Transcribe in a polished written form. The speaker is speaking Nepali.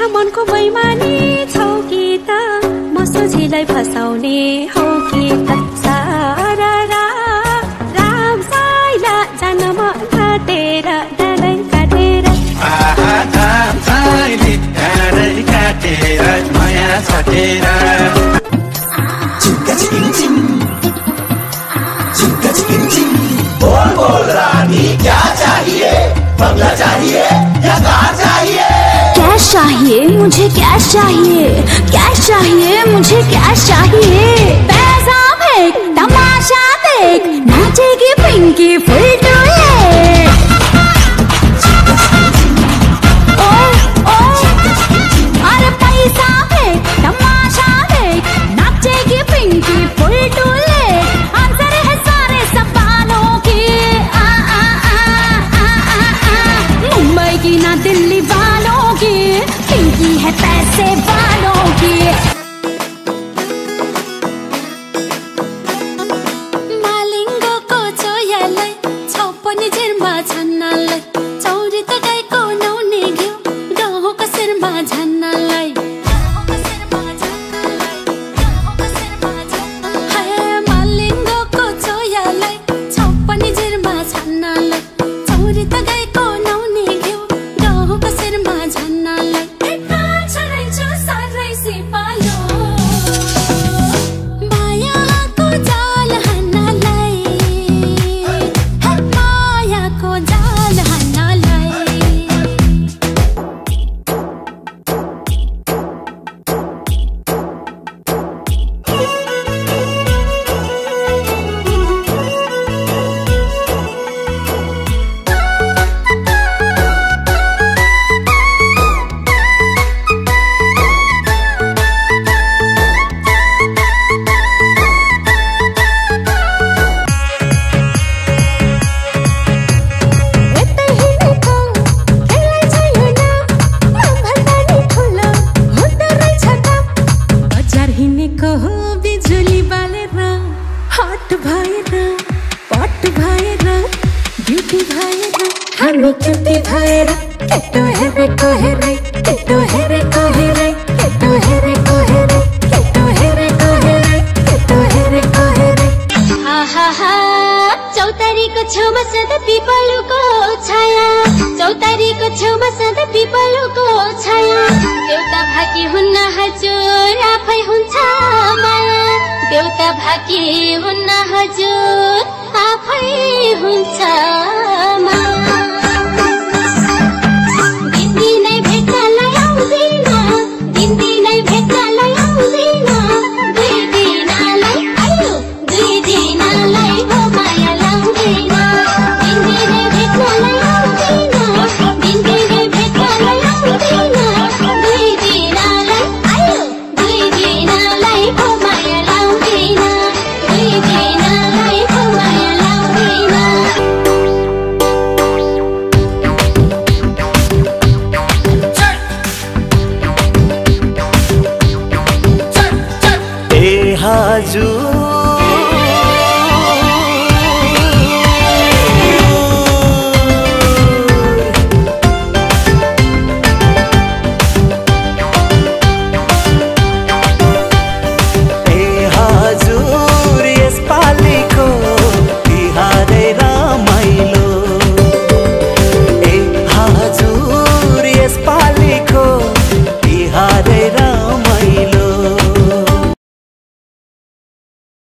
मिठा मनको बैमानी छौ कि त म सोझीलाई फसाउने हौ कि त सारा राम साइला जान म काटेर डाँडै काटेर राम साइले डाँडै काटेर माया साटेर चिङ्का चिङ चिङ्का चिङ बोल बोल रानी क्या चाहिए बंगला चाहिए या कार चाहिए कैश चाहिए मुझे कैश चाहिए कैश चाहिए मुझे कैश चाहिए पैसा फेंक तमाशा देख नाचेगी पिंकी फुल टू अरे पैसा फेंक तमाशा देख नाचेगी पिंकी फुल टू आंसर है सारे सवालों की मुंबई की ना दिल्ली वालों की पिंकी है पैसे वालों की मालिङ्गो को चोयालाई छौ पनि जिरमा छन्नालाई चौरी त गाईको नौनी घिउ गहुँको शिरमा झन्नालाई मालिङ्गो को चोयालाई छौ पनि जिरमा छन्नालाई चौरी त गाईको नौनी घिउ गहुँको शिरमा झन्नालाई चौतारीको छेउमा सदा पिपलुको छाया चौतारीको छेउमा सदा पिपलुको छाया देउता भाकी हुन्न हजुर आफै हुन्छ माया देउता भाकी हुन्न हजुर आफै हुन्छ माया